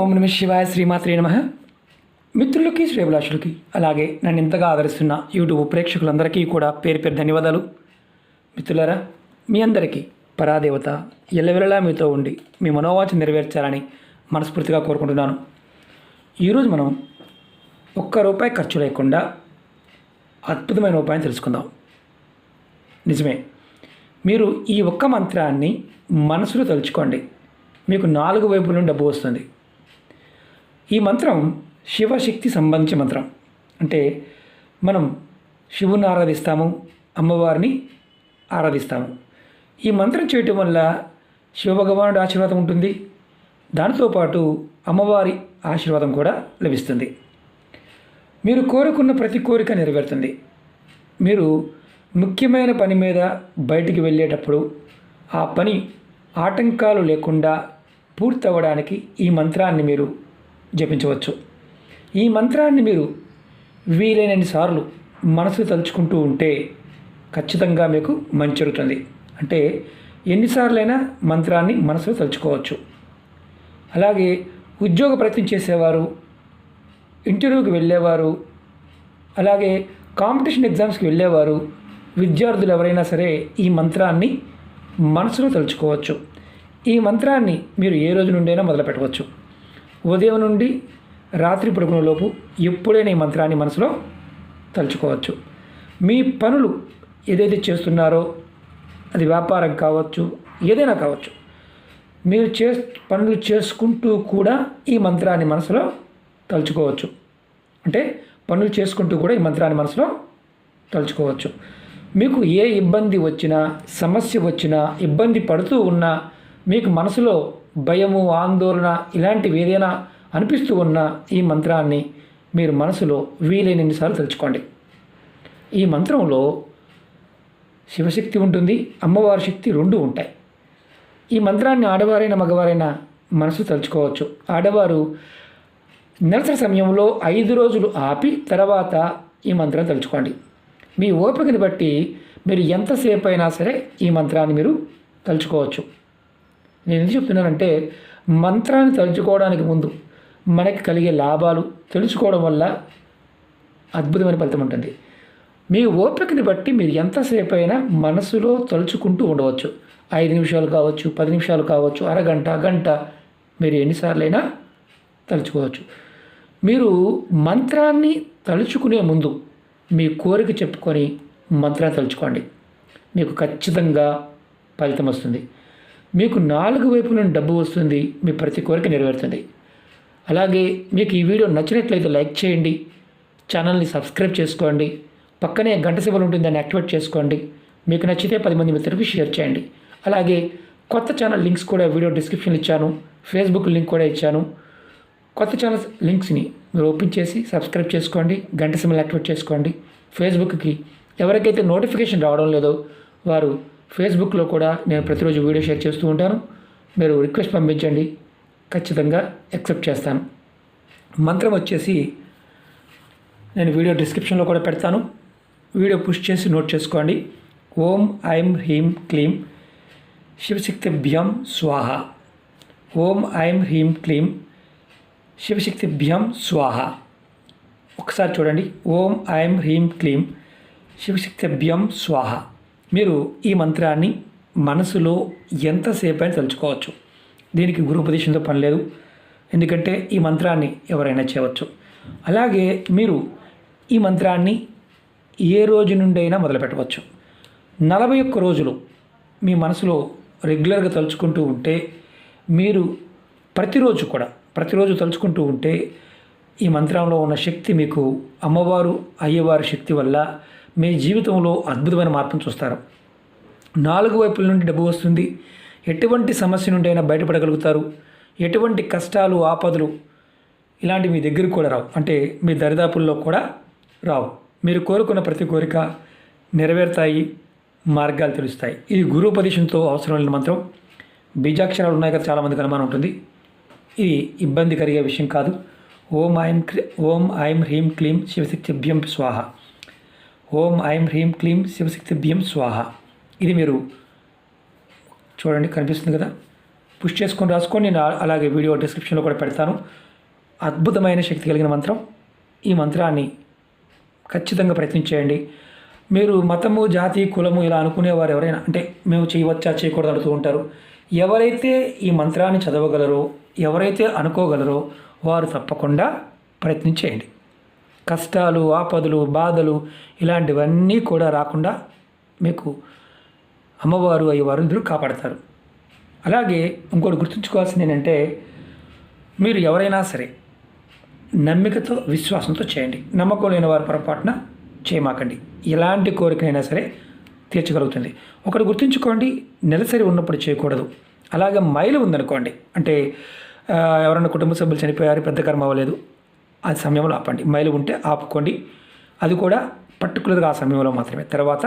ఓం నమ శివాయ శ్రీమాత్రే నమః. మిత్రులకి శ్రేభిలాషులకి అలాగే నన్ను ఇంతగా ఆదరిస్తున్న యూట్యూబ్ ప్రేక్షకులందరికీ కూడా పేరు పేరు ధన్యవాదాలు. మిత్రులారా, మీ అందరికీ పరాదేవత ఎల్లవెల్లలా మీతో ఉండి మీ మనోవాంఛ నెరవేర్చాలని మనస్ఫూర్తిగా కోరుకుంటున్నాను. ఈరోజు మనం ₹1 ఖర్చు లేకుండా అద్భుతమైన ఉపాయం తెలుసుకుందాం. నిజమే, మీరు ఈ ఒక్క మంత్రాన్ని మనసులో తలుచుకోండి, మీకు 4 వైపుల నుండి డబ్బు వస్తుంది. ఈ మంత్రం శివశక్తి సంబంధించిన మంత్రం. అంటే మనం శివుని ఆరాధిస్తాము, అమ్మవారిని ఆరాధిస్తాము. ఈ మంత్రం చేయటం వల్ల శివభగవానుడి ఆశీర్వాదం ఉంటుంది, దానితో పాటు అమ్మవారి ఆశీర్వాదం కూడా లభిస్తుంది. మీరు కోరుకున్న ప్రతి కోరిక నెరవేరుతుంది. మీరు ముఖ్యమైన పని మీద బయటికి వెళ్ళేటప్పుడు ఆ పని ఆటంకాలు లేకుండా పూర్తి అవ్వడానికి ఈ మంత్రాన్ని మీరు జపించవచ్చు. ఈ మంత్రాన్ని మీరు వీలైనన్ని సార్లు మనసు తలుచుకుంటూ ఉంటే ఖచ్చితంగా మీకు మంచి జరుగుతుంది. అంటే ఎన్నిసార్లైనా మంత్రాన్ని మనసులో తలుచుకోవచ్చు. అలాగే ఉద్యోగ ప్రయత్నం చేసేవారు, ఇంటర్వ్యూకి వెళ్ళేవారు, అలాగే కాంపిటీషన్ ఎగ్జామ్స్కి వెళ్ళేవారు, విద్యార్థులు ఎవరైనా సరే ఈ మంత్రాన్ని మనసులో తలుచుకోవచ్చు. ఈ మంత్రాన్ని మీరు ఏ రోజు నుండైనా మొదలు పెట్టవచ్చు. ఉదయం నుండి రాత్రి పడుకునేలోపు ఎప్పుడైనా ఈ మంత్రాన్ని మనసులో తలుచుకోవచ్చు. మీ పనులు ఏదైతే చేస్తున్నారో, అది వ్యాపారం కావచ్చు, ఏదైనా కావచ్చు, మీరు పనులు చేసుకుంటూ కూడా ఈ మంత్రాన్ని మనసులో తలుచుకోవచ్చు. అంటే పనులు చేసుకుంటూ కూడా ఈ మంత్రాన్ని మనసులో తలుచుకోవచ్చు. మీకు ఏ ఇబ్బంది వచ్చినా, సమస్య వచ్చినా, ఇబ్బంది పడుతూ ఉన్నా, మీకు మనసులో భయము, ఆందోళన ఇలాంటివి ఏదైనా అనిపిస్తూ ఉన్న ఈ మంత్రాన్ని మీరు మనసులో వీలైనన్నిసార్లు తలుచుకోండి. ఈ మంత్రంలో శివశక్తి ఉంటుంది, అమ్మవారి శక్తి రెండు ఉంటాయి. ఈ మంత్రాన్ని ఆడవారైనా మగవారైనా మనసు తలుచుకోవచ్చు. ఆడవారు నెలసరి సమయంలో 5 రోజులు ఆపి తర్వాత ఈ మంత్రాన్ని తలుచుకోండి. మీ ఓపికని బట్టి మీరు ఎంతసేపు అయినా సరే ఈ మంత్రాన్ని మీరు తలుచుకోవచ్చు. నేను ఎందుకు చెప్తున్నానంటే, మంత్రాన్ని తలుచుకోవడానికి ముందు మనకి కలిగే లాభాలు తెలుసుకోవడం వల్ల అద్భుతమైన ఫలితం ఉంటుంది. మీ ఓపికని బట్టి మీరు ఎంతసేపు అయినా మనసులో తలుచుకుంటూ ఉండవచ్చు. 5 నిమిషాలు కావచ్చు, 10 నిమిషాలు కావచ్చు, అరగంట, గంట, మీరు ఎన్నిసార్లైనా తలుచుకోవచ్చు. మీరు మంత్రాన్ని తలుచుకునే ముందు మీ కోరిక చెప్పుకొని మంత్రాన్ని తలుచుకోండి, మీకు ఖచ్చితంగా ఫలితం వస్తుంది. మీకు 4 వైపుల నుండి డబ్బు వస్తుంది, మీ ప్రతి కోరిక నెరవేరుతుంది. అలాగే మీకు ఈ వీడియో నచ్చినట్లయితే లైక్ చేయండి, ఛానల్ని సబ్స్క్రైబ్ చేసుకోండి, పక్కనే గంట సింబల్ ఉంటుంది, దాన్ని యాక్టివేట్ చేసుకోండి. మీకు నచ్చితే 10 మంది మిత్రులకు షేర్ చేయండి. అలాగే కొత్త ఛానల్ లింక్స్ కూడా వీడియో డిస్క్రిప్షన్లో ఇచ్చాను, ఫేస్బుక్ లింక్ కూడా ఇచ్చాను. కొత్త ఛానల్ లింక్స్ని మీరు ఓపెన్ చేసి సబ్స్క్రైబ్ చేసుకోండి, గంట సింబల్ యాక్టివేట్ చేసుకోండి. ఫేస్బుక్కి ఎవరికైతే నోటిఫికేషన్ రావడం లేదో వారు ఫేస్బుక్లో కూడా నేను ప్రతిరోజు వీడియో షేర్ చేస్తూ ఉంటాను. మీరు రిక్వెస్ట్ పంపించండి, ఖచ్చితంగా యాక్సెప్ట్ చేస్తాను. మంత్రం వచ్చేసి నేను వీడియో డిస్క్రిప్షన్లో కూడా పెడతాను, వీడియో పుష్ చేసి నోట్ చేసుకోండి. ఓం ఐం హ్రీం క్లీం శివశక్తిభ్యం స్వాహ. ఓం ఐం హ్రీం క్లీం శివశక్తిభ్యం స్వాహ. ఒకసారి చూడండి. ఓం ఐం హ్రీం క్లీం శివశక్తిభ్యం స్వాహ. మీరు ఈ మంత్రాన్ని మనసులో ఎంతసేపు అయినా తలుచుకోవచ్చు. దీనికి గురుపదేశంతో పని లేదు, ఎందుకంటే ఈ మంత్రాన్ని ఎవరైనా చేయవచ్చు. అలాగే మీరు ఈ మంత్రాన్ని ఏ రోజు నుండి అయినా మొదలు పెట్టవచ్చు. 41 రోజులు మీ మనసులో రెగ్యులర్గా తలుచుకుంటూ ఉంటే, మీరు ప్రతిరోజు తలుచుకుంటూ ఉంటే ఈ మంత్రంలో ఉన్న శక్తి మీకు అమ్మవారు, అయ్యవారి శక్తి వల్ల మీ జీవితంలో అద్భుతమైన మార్పును చూస్తారు. 4 వైపుల నుండి డబ్బు వస్తుంది. ఎటువంటి సమస్య నుండి అయినా బయటపడగలుగుతారు. ఎటువంటి కష్టాలు, ఆపదలు ఇలాంటి మీ దగ్గరికి కూడా రావు, అంటే మీ దరిదాపుల్లో కూడా రావు. మీరు కోరుకున్న ప్రతి కోరిక నెరవేరుతాయి, మార్గాలు తెలుస్తాయి. ఇది గురుపదేశంతో అవసరం లేని మంత్రం. బీజాక్షరాలు ఉన్నాయి కదా, చాలామందికి అనుమానం ఉంటుంది. ఇది ఇబ్బంది కలిగే విషయం కాదు. ఓం ఐం హ్రీం క్లీం శివశక్తిభ్యం స్వాహ. ఓం ఐం హ్రీం క్లీం శివశక్తిభ్యం స్వాహ. ఇది మీరు చూడండి, కనిపిస్తుంది కదా. పుష్ చేసుకొని రాసుకొని నేను అలాగే వీడియో డిస్క్రిప్షన్లో కూడా పెడతాను. అద్భుతమైన శక్తి కలిగిన మంత్రం. ఈ మంత్రాన్ని ఖచ్చితంగా ప్రయత్నించేయండి. మీరు మతము, జాతి, కులము ఇలా అనుకునేవారు ఎవరైనా, అంటే మేము చేయవచ్చా చేయకూడదు అడుగుతూ ఉంటారు. ఎవరైతే ఈ మంత్రాన్ని చదవగలరో, ఎవరైతే అనుకోగలరో వారు తప్పకుండా ప్రయత్నించేయండి. కష్టాలు, ఆపదలు, బాధలు ఇలాంటివన్నీ కూడా రాకుండా మీకు అమ్మవారు, అయ్యవారు ఇద్దరు కాపాడతారు. అలాగే ఇంకోటి గుర్తుంచుకోవాల్సింది ఏంటంటే, మీరు ఎవరైనా సరే నమ్మికతో, విశ్వాసంతో చేయండి. నమ్మకం లేని వారు పొరపాటున చేయమాకండి. ఎలాంటి కోరికైనా సరే తీర్చగలుగుతుంది. ఒకటి గుర్తుంచుకోండి, నెలసరి ఉన్నప్పుడు చేయకూడదు. అలాగే మైలు ఉందనుకోండి, అంటే ఎవరైనా కుటుంబ సభ్యులు చనిపోయారు, పెద్ద కర్మ అవ్వలేదు, ఆ సమయంలో ఆపండి. మైలు ఉంటే ఆపుకోండి. అది కూడా పర్టికులర్గా ఆ సమయంలో మాత్రమే, తర్వాత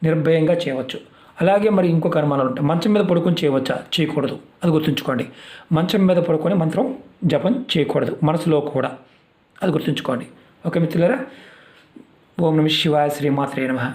నిర్భయంగా చేయవచ్చు. అలాగే మరి ఇంకొక అనుమానాలు ఉంటాయి. మంచం మీద పడుకొని చేయవచ్చా? చేయకూడదు. అది గుర్తుంచుకోండి. మంచం మీద పడుకొని మంత్రం జపం చేయకూడదు, మనసులో కూడా. అది గుర్తుంచుకోండి. ఓకే మిత్రులారా, ఓం నమః శివాయ, శ్రీమాత్రే నమః.